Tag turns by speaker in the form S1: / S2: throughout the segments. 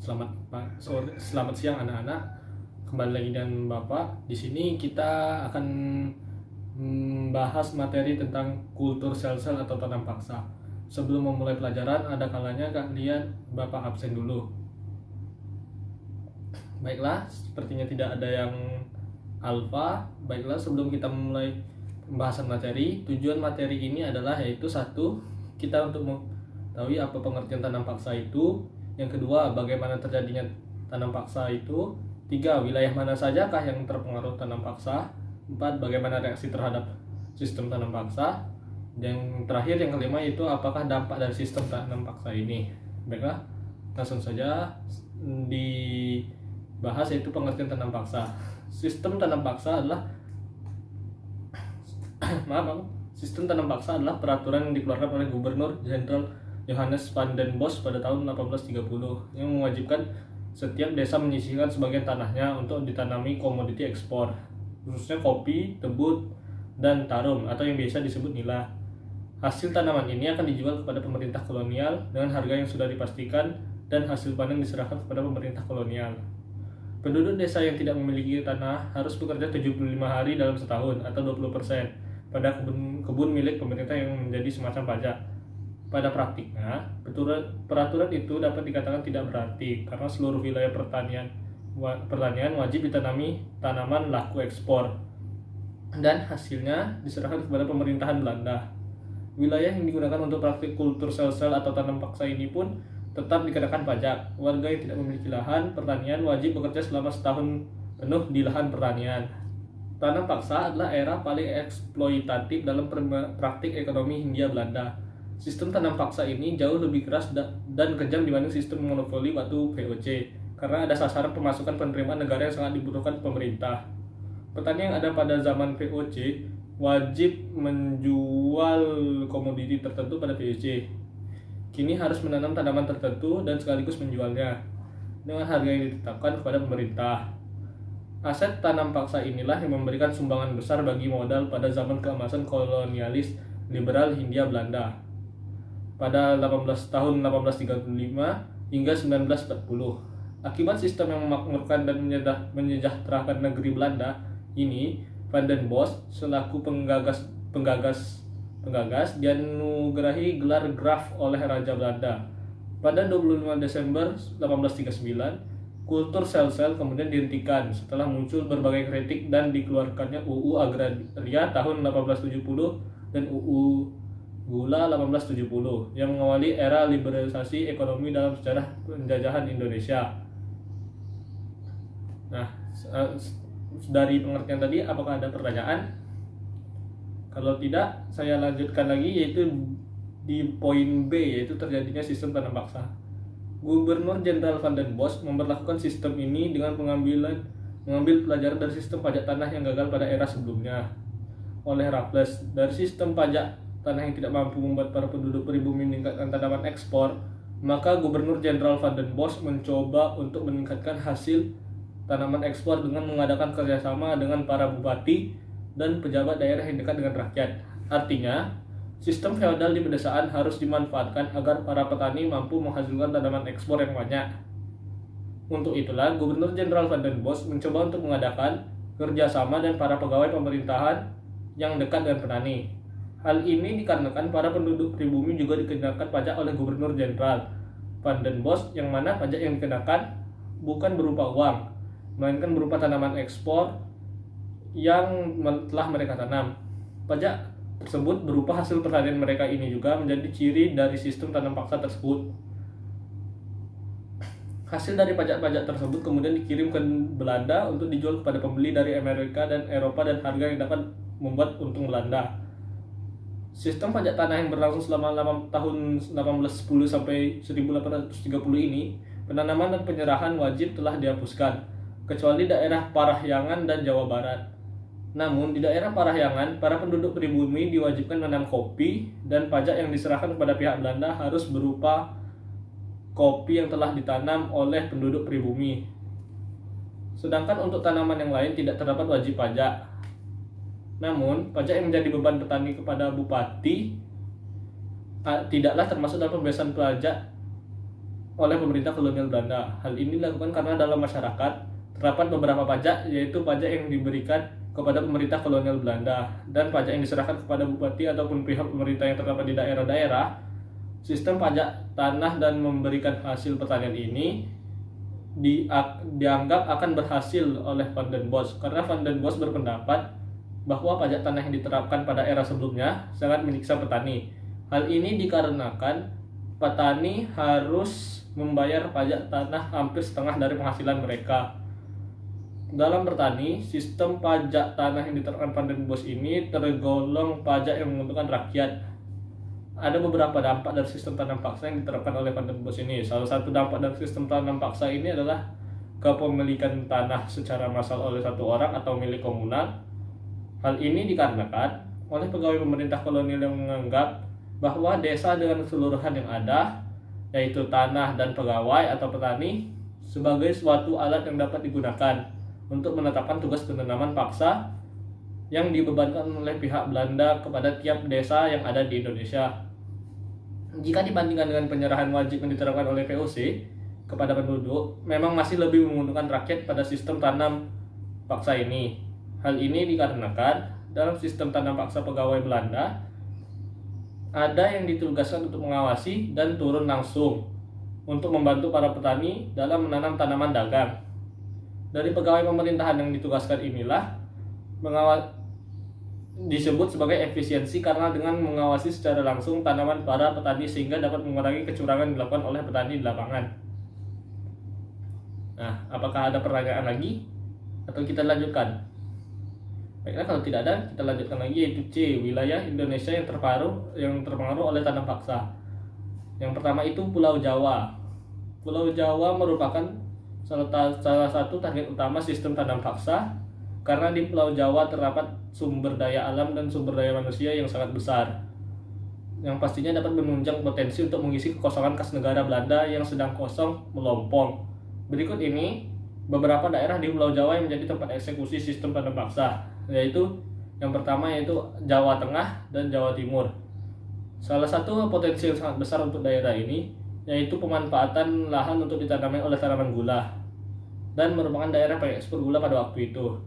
S1: Selamat siang anak-anak. Kembali lagi dengan Bapak. Di sini kita akan membahas materi tentang kultur sel-sel atau tanam paksa. Sebelum memulai pelajaran, ada kalanya kalian Bapak absen dulu. Baiklah, sepertinya tidak ada yang alfa. Baiklah, sebelum kita memulai pembahasan materi, tujuan materi ini adalah yaitu satu, kita untuk mengetahui apa pengertian tanam paksa itu. Yang kedua, bagaimana terjadinya tanam paksa itu. Tiga, wilayah mana sajakah yang terpengaruh tanam paksa. Empat, bagaimana reaksi terhadap sistem tanam paksa. Yang terakhir, yang kelima, yaitu apakah dampak dari sistem tanam paksa ini. Baiklah, langsung saja dibahas yaitu pengertian tanam paksa. Sistem tanam paksa adalah Sistem tanam paksa adalah peraturan yang dikeluarkan oleh Gubernur Jenderal Johannes van den Bos pada tahun 1830 yang mewajibkan setiap desa menyisihkan sebagian tanahnya untuk ditanami komoditi ekspor, khususnya kopi, tebu, dan tarum atau yang biasa disebut nila. Hasil tanaman ini akan dijual kepada pemerintah kolonial dengan harga yang sudah dipastikan dan hasil panen diserahkan kepada pemerintah kolonial. Penduduk desa yang tidak memiliki tanah harus bekerja 75 hari dalam setahun atau 20% pada kebun milik pemerintah yang menjadi semacam pajak. Pada praktiknya, peraturan itu dapat dikatakan tidak berarti karena seluruh wilayah pertanian wajib ditanami tanaman laku ekspor dan hasilnya diserahkan kepada pemerintahan Belanda. Wilayah yang digunakan untuk praktik kultur sel-sel atau tanam paksa ini pun tetap dikenakan pajak. Warga yang tidak memiliki lahan pertanian wajib bekerja selama setahun penuh di lahan pertanian. Tanam paksa adalah era paling eksploitatif dalam praktik ekonomi Hindia Belanda. Sistem tanam paksa ini jauh lebih keras dan kejam dibanding sistem monopoli waktu VOC karena ada sasaran pemasukan penerimaan negara yang sangat dibutuhkan pemerintah. Petani yang ada pada zaman VOC wajib menjual komoditi tertentu pada VOC. Kini harus menanam tanaman tertentu dan sekaligus menjualnya dengan harga yang ditetapkan kepada pemerintah. Aset tanam paksa inilah yang memberikan sumbangan besar bagi modal pada zaman keemasan kolonialis liberal Hindia Belanda pada tahun 1835 hingga 1940. Akibat sistem yang memakmurkan dan menyejahterakan negeri Belanda ini, Van den Bos selaku penggagas dianugerahi gelar Graaf oleh Raja Belanda. Pada 25 Desember 1839, kultur sel-sel kemudian dihentikan setelah muncul berbagai kritik dan dikeluarkannya UU Agraria tahun 1870 dan UU Gula 1870 yang mengawali era liberalisasi ekonomi dalam sejarah penjajahan Indonesia. Nah, dari pengertian tadi apakah ada pertanyaan? Kalau tidak, saya lanjutkan lagi yaitu di poin B, yaitu terjadinya sistem tanam paksa. Gubernur Jenderal van den Bos memperlakukan sistem ini dengan mengambil pelajaran dari sistem pajak tanah yang gagal pada era sebelumnya oleh Raffles. Dari sistem pajak tanah yang tidak mampu membuat para penduduk pribumi meningkatkan tanaman ekspor, maka Gubernur Jenderal van den Bos mencoba untuk meningkatkan hasil tanaman ekspor dengan mengadakan kerjasama dengan para bupati dan pejabat daerah yang dekat dengan rakyat. Artinya, sistem feodal di pedesaan harus dimanfaatkan agar para petani mampu menghasilkan tanaman ekspor yang banyak. Untuk itulah, Gubernur Jenderal van den Bos mencoba untuk mengadakan kerjasama dengan para pegawai pemerintahan yang dekat dengan petani. Hal ini dikarenakan para penduduk pribumi juga dikenakan pajak oleh Gubernur Jenderal van den Bos, yang mana pajak yang dikenakan bukan berupa uang, melainkan berupa tanaman ekspor yang telah mereka tanam. Pajak tersebut berupa hasil pertanian mereka ini juga menjadi ciri dari sistem tanam paksa tersebut. Hasil dari pajak-pajak tersebut kemudian dikirim ke Belanda untuk dijual kepada pembeli dari Amerika dan Eropa dan harga yang dapat membuat untung Belanda. Sistem pajak tanah yang berlangsung selama tahun 1810 sampai 1830 ini, penanaman dan penyerahan wajib telah dihapuskan, kecuali daerah Parahyangan dan Jawa Barat. Namun, di daerah Parahyangan, para penduduk pribumi diwajibkan menanam kopi dan pajak yang diserahkan kepada pihak Belanda harus berupa kopi yang telah ditanam oleh penduduk pribumi. Sedangkan untuk tanaman yang lain tidak terdapat wajib pajak. Namun, pajak yang menjadi beban petani kepada bupati tidaklah termasuk dalam pembebasan pajak oleh pemerintah kolonial Belanda. Hal ini dilakukan karena dalam masyarakat terdapat beberapa pajak, yaitu pajak yang diberikan kepada pemerintah kolonial Belanda dan pajak yang diserahkan kepada bupati ataupun pihak pemerintah yang terdapat di daerah-daerah. Sistem pajak tanah dan memberikan hasil pertanian ini dianggap akan berhasil oleh Van den Bosch, karena Van den Bosch berpendapat bahwa pajak tanah yang diterapkan pada era sebelumnya sangat menyiksa petani. Hal ini dikarenakan petani harus membayar pajak tanah hampir setengah dari penghasilan mereka. Dalam bertani, sistem pajak tanah yang diterapkan Van den Bosch ini tergolong pajak yang menguntungkan rakyat. Ada beberapa dampak dari sistem tanam paksa yang diterapkan oleh Van den Bosch ini. Salah satu dampak dari sistem tanam paksa ini adalah kepemilikan tanah secara massal oleh satu orang atau milik komunal. Hal ini dikarenakan oleh pegawai pemerintah kolonial yang menganggap bahwa desa dengan keseluruhan yang ada, yaitu tanah dan pegawai atau petani, sebagai suatu alat yang dapat digunakan untuk menetapkan tugas penanaman paksa yang dibebankan oleh pihak Belanda kepada tiap desa yang ada di Indonesia. Jika dibandingkan dengan penyerahan wajib yang diterapkan oleh VOC kepada penduduk, memang masih lebih menguntungkan rakyat pada sistem tanam paksa ini. Hal ini dikarenakan dalam sistem tanam paksa pegawai Belanda ada yang ditugaskan untuk mengawasi dan turun langsung untuk membantu para petani dalam menanam tanaman dagang. Dari pegawai pemerintahan yang ditugaskan inilah disebut sebagai efisiensi, karena dengan mengawasi secara langsung tanaman para petani sehingga dapat mengurangi kecurangan yang dilakukan oleh petani di lapangan. Nah, apakah ada pertanyaan lagi atau kita lanjutkan? Baiklah, kalau tidak ada, kita lanjutkan lagi, yaitu C, wilayah Indonesia yang terpengaruh oleh tanam paksa. Yang pertama itu Pulau Jawa. Pulau Jawa merupakan salah satu target utama sistem tanam paksa, karena di Pulau Jawa terdapat sumber daya alam dan sumber daya manusia yang sangat besar, yang pastinya dapat menunjang potensi untuk mengisi kekosongan kas negara Belanda yang sedang kosong melompong. Berikut ini beberapa daerah di Pulau Jawa yang menjadi tempat eksekusi sistem tanam paksa, yaitu yang pertama yaitu Jawa Tengah dan Jawa Timur. Salah satu potensi yang sangat besar untuk daerah ini yaitu pemanfaatan lahan untuk ditanami oleh tanaman gula, dan merupakan daerah pengekspor gula pada waktu itu.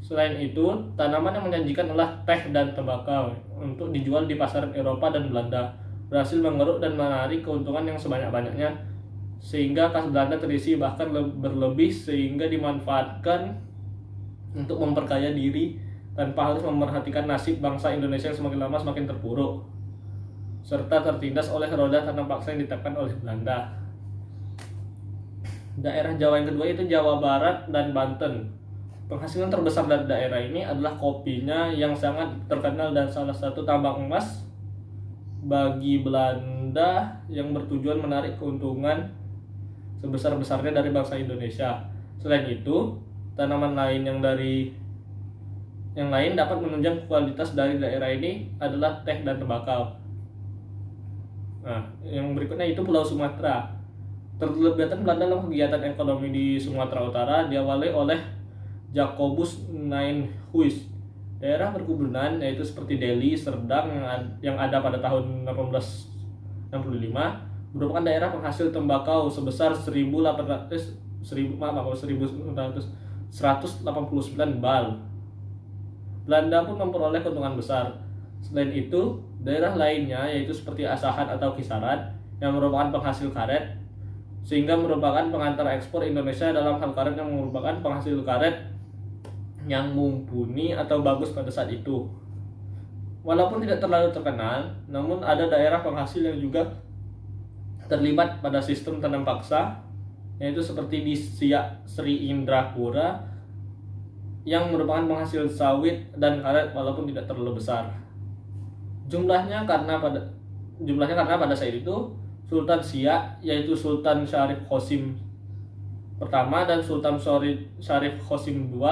S1: Selain itu, tanaman yang menjanjikan adalah teh dan tembakau untuk dijual di pasaran Eropa dan Belanda, berhasil mengeruk dan menarik keuntungan yang sebanyak-banyaknya, sehingga kas Belanda terisi bahkan berlebih, sehingga dimanfaatkan untuk memperkaya diri tanpa harus memperhatikan nasib bangsa Indonesia yang semakin lama semakin terpuruk, serta tertindas oleh roda tanam paksa yang ditetapkan oleh Belanda. Daerah Jawa yang kedua itu Jawa Barat dan Banten. Penghasilan terbesar dari daerah ini adalah kopinya yang sangat terkenal dan salah satu tambang emas bagi Belanda yang bertujuan menarik keuntungan sebesar-besarnya dari bangsa Indonesia. Selain itu, tanaman lain yang lain dapat menunjang kualitas dari daerah ini adalah teh dan tembakau. Nah, yang berikutnya itu Pulau Sumatera. Keterlibatan Belanda dalam kegiatan ekonomi di Sumatera Utara diawali oleh Jacobus Nijenhuis. Daerah perkebunan yaitu seperti Deli, Serdang yang ada pada tahun 1865 merupakan daerah penghasil tembakau sebesar 1.189 bal. Belanda pun memperoleh keuntungan besar. Selain itu, daerah lainnya yaitu seperti Asahan atau Kisaran yang merupakan penghasil karet, sehingga merupakan pengantar ekspor Indonesia dalam hal karet, yang merupakan penghasil karet yang mumpuni atau bagus pada saat itu. Walaupun tidak terlalu terkenal, namun ada daerah penghasil yang juga terlibat pada sistem tanam paksa, yaitu seperti di Siak Sri Indrapura yang merupakan penghasil sawit dan karet walaupun tidak terlalu besar. Jumlahnya karena pada saat itu Sultan Siak yaitu Sultan Syarif Qasim pertama dan Sultan Syarif Qasim II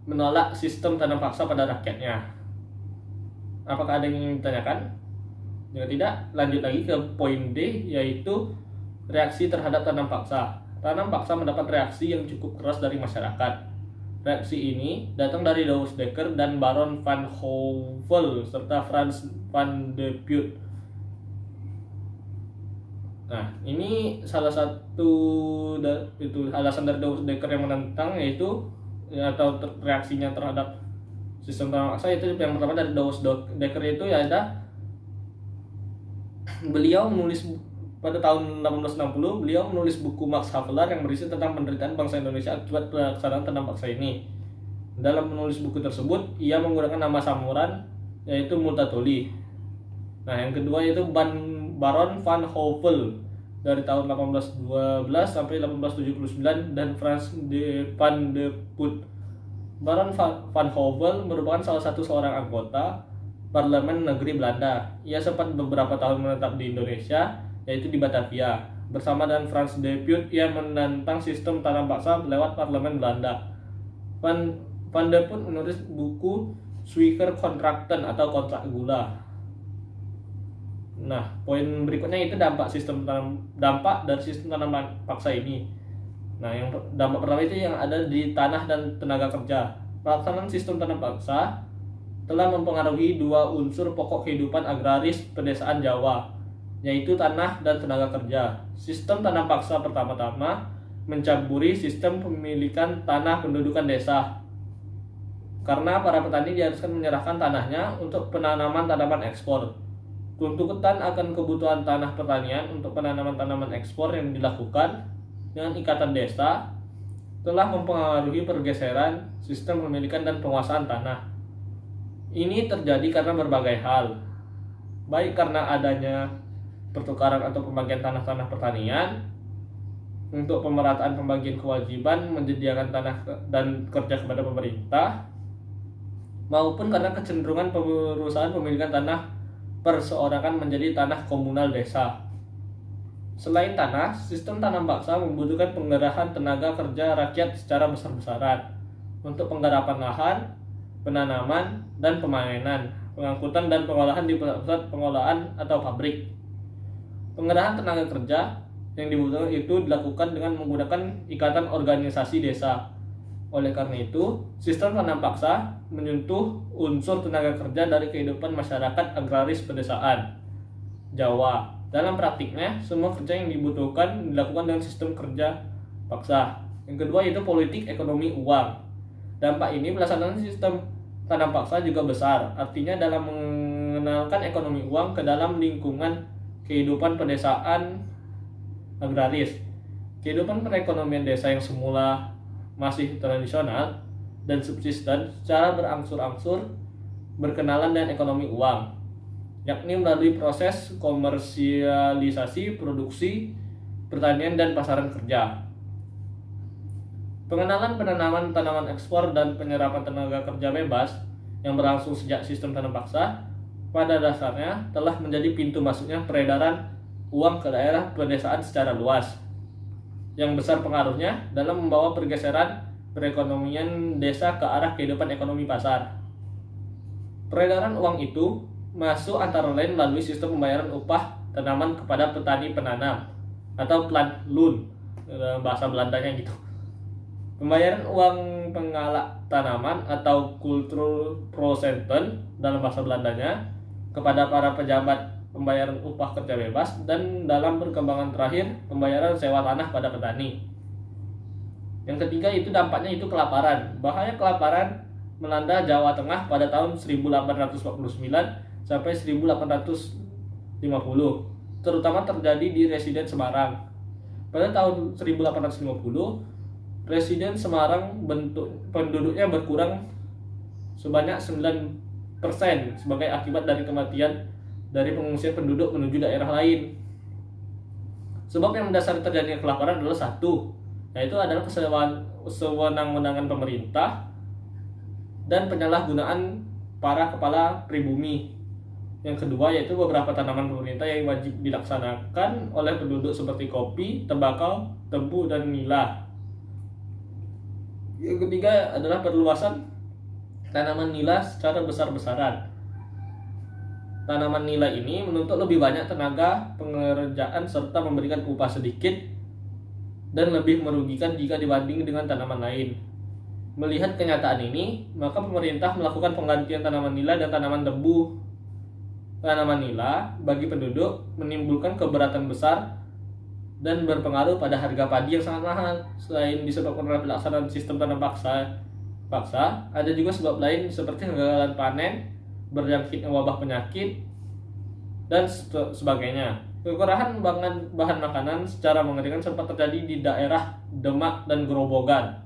S1: menolak sistem tanam paksa pada rakyatnya. Apakah ada yang ingin ditanyakan? Jika tidak, lanjut lagi ke poin D, yaitu reaksi terhadap tanam paksa. Tanam paksa mendapat reaksi yang cukup keras dari masyarakat. Reaksi ini datang dari Douwe Dekker dan Baron van Houvel serta Frans van de Putte. Nah, ini salah satu itu alasan dari Dawes Dekker yang menentang, yaitu atau reaksinya terhadap sistem tanam paksa. Itu yang pertama dari Dawes Dekker itu ya ada, beliau menulis pada tahun 1860, beliau menulis buku Max Havelaar yang berisi tentang penderitaan bangsa Indonesia akibat pelaksanaan tanam paksa ini. Dalam menulis buku tersebut, ia menggunakan nama samaran yaitu Multatuli. Nah, yang kedua yaitu Baron van Hove dari tahun 1812 sampai 1879 dan Frans de van de Putte. Baron van Hove merupakan salah satu seorang anggota Parlemen Negeri Belanda. Ia sempat beberapa tahun menetap di Indonesia, yaitu di Batavia. Bersama dengan Frans de Putte, ia menentang sistem tanam paksa lewat Parlemen Belanda. Van de Putte menulis buku Suiker Kontrakten atau kontrak gula. Nah, poin berikutnya itu dampak dari sistem tanam paksa ini. Nah, yang dampak pertama itu yang ada di tanah dan tenaga kerja. Pelaksanaan sistem tanam paksa telah mempengaruhi dua unsur pokok kehidupan agraris pedesaan Jawa, yaitu tanah dan tenaga kerja. Sistem tanam paksa pertama-tama mencaburi sistem pemilikan tanah pendudukan desa, karena para petani diharuskan menyerahkan tanahnya untuk penanaman tanaman ekspor. Tuntutan akan kebutuhan tanah pertanian untuk penanaman tanaman ekspor yang dilakukan dengan ikatan desa telah mempengaruhi pergeseran sistem pemilikan dan penguasaan tanah. Ini terjadi karena berbagai hal, baik karena adanya pertukaran atau pembagian tanah-tanah pertanian untuk pemerataan pembagian kewajiban menyediakan tanah dan kerja kepada pemerintah, maupun karena kecenderungan perusahaan pemilikan tanah perseorangan menjadi tanah komunal desa. Selain tanah, sistem tanam paksa membutuhkan penggerahan tenaga kerja rakyat secara besar-besaran untuk penggarapan lahan, penanaman, dan pemanenan, pengangkutan dan pengolahan di pusat pengolahan atau pabrik. Penggerahan tenaga kerja yang dibutuhkan itu dilakukan dengan menggunakan ikatan organisasi desa. Oleh karena itu, sistem tanam paksa menyentuh unsur tenaga kerja dari kehidupan masyarakat agraris pedesaan Jawa. Dalam praktiknya, semua kerja yang dibutuhkan dilakukan dengan sistem kerja paksa. Yang kedua yaitu politik ekonomi uang. Dampak ini pelaksanaan sistem tanam paksa juga besar, artinya dalam mengenalkan ekonomi uang ke dalam lingkungan kehidupan pedesaan agraris. Kehidupan perekonomian desa yang semula masih tradisional dan subsisten secara berangsur-angsur berkenalan dengan ekonomi uang, yakni melalui proses komersialisasi, produksi, pertanian, dan pasaran kerja. Pengenalan penanaman tanaman ekspor dan penyerapan tenaga kerja bebas yang berlangsung sejak sistem tanam paksa pada dasarnya telah menjadi pintu masuknya peredaran uang ke daerah pedesaan secara luas, yang besar pengaruhnya dalam membawa pergeseran perekonomian desa ke arah kehidupan ekonomi pasar. Peredaran uang itu masuk antara lain melalui sistem pembayaran upah tanaman kepada petani penanam atau plantloon, bahasa Belandanya gitu. Pembayaran uang pengalak tanaman atau cultuurprocenten dalam bahasa Belandanya kepada para pejabat pembayaran upah kerja bebas, dan dalam perkembangan terakhir pembayaran sewa tanah pada petani. Yang ketiga itu dampaknya itu kelaparan. Bahaya kelaparan melanda Jawa Tengah pada tahun 1849 sampai 1850, terutama terjadi di residen Semarang. Pada tahun 1850, residen Semarang penduduknya berkurang sebanyak 9% sebagai akibat dari kematian dari pengungsian penduduk menuju daerah lain. Sebab yang mendasari terjadinya kelaparan adalah satu, yaitu adalah kesewenang-wenangan pemerintah dan penyalahgunaan para kepala pribumi. Yang kedua yaitu beberapa tanaman pemerintah yang wajib dilaksanakan oleh penduduk seperti kopi, tembakau, tebu, dan nila. Yang ketiga adalah perluasan tanaman nila secara besar-besaran. Tanaman nila ini menuntut lebih banyak tenaga pengerjaan serta memberikan upah sedikit dan lebih merugikan jika dibanding dengan tanaman lain. Melihat kenyataan ini, maka pemerintah melakukan penggantian tanaman nila dan tanaman tebu. Tanaman nila bagi penduduk menimbulkan keberatan besar dan berpengaruh pada harga padi yang sangat mahal. Selain disebabkan oleh pelaksanaan sistem tanam paksa, ada juga sebab lain seperti kegagalan panen, berjangkitnya wabah penyakit, dan sebagainya. Kekurahan bahan makanan secara mengerikan sempat terjadi di daerah Demak dan Grobogan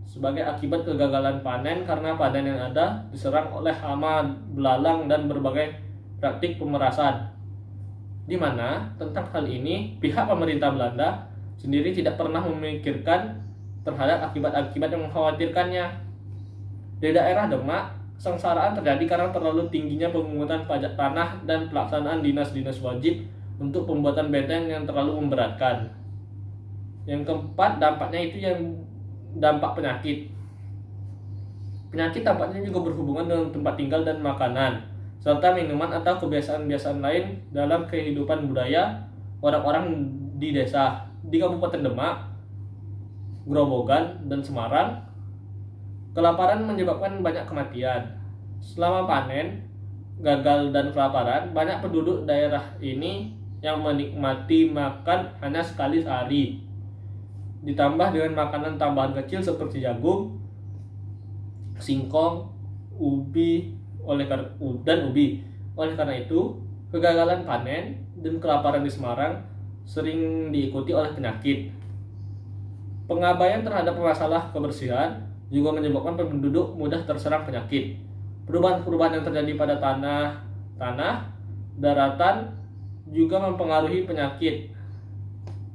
S1: sebagai akibat kegagalan panen karena panen yang ada diserang oleh hama, belalang, dan berbagai praktik pemerasan. Di mana tentang hal ini pihak pemerintah Belanda sendiri tidak pernah memikirkan terhadap akibat-akibat yang mengkhawatirkannya. Di daerah Demak, sengsaraan terjadi karena terlalu tingginya pemungutan pajak tanah dan pelaksanaan dinas-dinas wajib untuk pembuatan benteng yang terlalu memberatkan. Yang keempat, dampaknya itu yang dampak penyakit. Penyakit tampaknya juga berhubungan dengan tempat tinggal dan makanan, serta minuman atau kebiasaan-kebiasaan lain dalam kehidupan budaya orang-orang di desa. Di Kabupaten Demak, Grobogan, dan Semarang, kelaparan menyebabkan banyak kematian. Selama panen gagal dan kelaparan, banyak penduduk daerah ini yang menikmati makan hanya sekali sehari, ditambah dengan makanan tambahan kecil seperti jagung, singkong, ubi. Oleh karena itu, kegagalan panen dan kelaparan di Semarang sering diikuti oleh penyakit. Pengabaian terhadap masalah kebersihan juga menyebabkan penduduk mudah terserang penyakit. Perubahan-perubahan yang terjadi pada tanah, daratan juga mempengaruhi penyakit,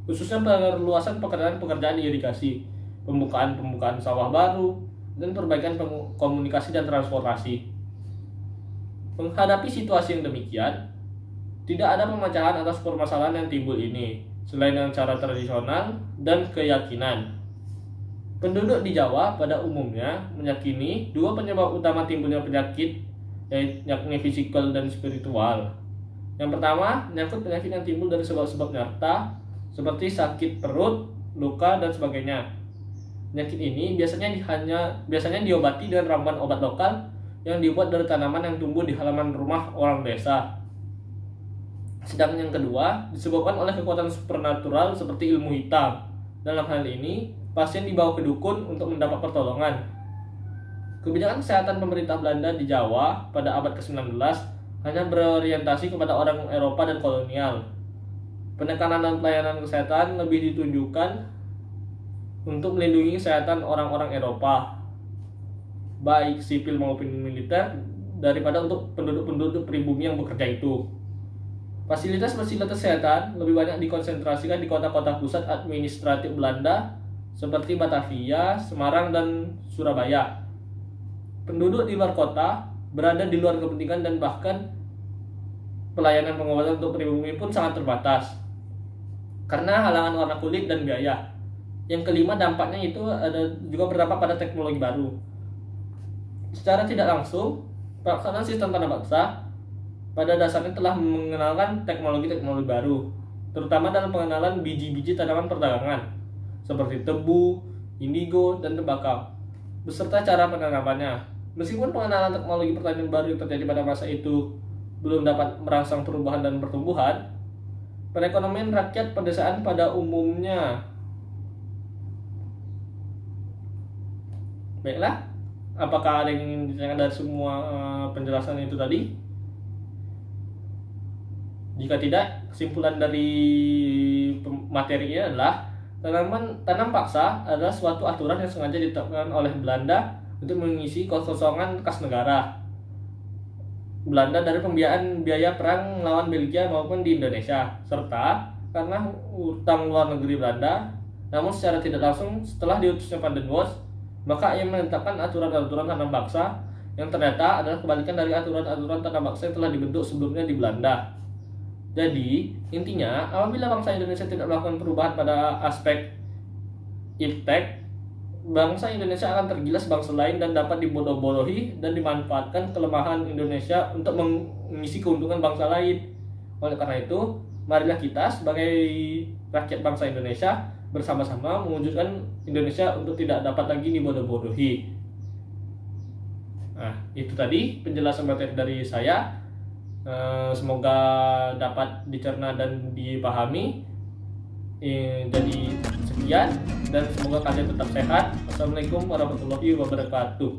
S1: khususnya perluasan pekerjaan irigasi, pembukaan sawah baru, dan perbaikan komunikasi dan transportasi. Menghadapi situasi yang demikian, tidak ada pemecahan atas permasalahan yang timbul ini, selain dengan cara tradisional dan keyakinan. Penduduk di Jawa pada umumnya meyakini dua penyebab utama timbulnya penyakit, yakni fisikal dan spiritual. Yang pertama, menyangkut penyakit yang timbul dari sebab-sebab nyata seperti sakit perut, luka, dan sebagainya. Penyakit ini biasanya diobati dengan ramuan obat lokal yang dibuat dari tanaman yang tumbuh di halaman rumah orang desa. Sedangkan yang kedua disebabkan oleh kekuatan supernatural seperti ilmu hitam. Dalam hal ini, pasien dibawa ke dukun untuk mendapat pertolongan. Kebijakan kesehatan pemerintah Belanda di Jawa pada abad ke-19 hanya berorientasi kepada orang Eropa dan kolonial. Penekanan dan pelayanan kesehatan lebih ditunjukkan untuk melindungi kesehatan orang-orang Eropa, baik sipil maupun militer, daripada untuk penduduk-penduduk pribumi yang bekerja itu. Fasilitas kesehatan lebih banyak dikonsentrasikan di kota-kota pusat administratif Belanda seperti Batavia, Semarang, dan Surabaya. Penduduk di luar kota berada di luar kepentingan dan bahkan pelayanan pengobatan untuk pribumi pun sangat terbatas karena halangan warna kulit dan biaya. Yang kelima, dampaknya itu ada juga berdampak pada teknologi baru. Secara tidak langsung, pelaksanaan sistem tanam paksa pada dasarnya telah mengenalkan teknologi-teknologi baru, terutama dalam pengenalan biji-biji tanaman perdagangan seperti tebu, indigo, dan tembakau, beserta cara penanamannya. Meskipun pengenalan teknologi pertanian baru yang terjadi pada masa itu belum dapat merangsang perubahan dan pertumbuhan, perekonomian rakyat pedesaan pada umumnya. Baiklah, apakah ada yang ingin ditanyakan dari semua penjelasan itu tadi? Jika tidak, kesimpulan dari materi ini adalah tanam paksa adalah suatu aturan yang sengaja ditetapkan oleh Belanda untuk mengisi kekosongan kas negara Belanda dari pembiayaan biaya perang melawan Belgia maupun di Indonesia, serta karena utang luar negeri Belanda. Namun secara tidak langsung, setelah diutusnya Van den Bosch, maka ia menetapkan aturan-aturan tanam paksa yang ternyata adalah kebalikan dari aturan-aturan tanam paksa yang telah dibentuk sebelumnya di Belanda. Jadi, intinya, apabila bangsa Indonesia tidak melakukan perubahan pada aspek iptek, bangsa Indonesia akan tergilas bangsa lain dan dapat dibodoh-bodohi dan dimanfaatkan kelemahan Indonesia untuk mengisi keuntungan bangsa lain. Oleh karena itu, marilah kita sebagai rakyat bangsa Indonesia bersama-sama mewujudkan Indonesia untuk tidak dapat lagi dibodoh-bodohi. Nah, itu tadi penjelasan materi dari saya. Semoga dapat dicerna dan dipahami. Jadi sekian dan semoga kalian tetap sehat. Wassalamualaikum warahmatullahi wabarakatuh.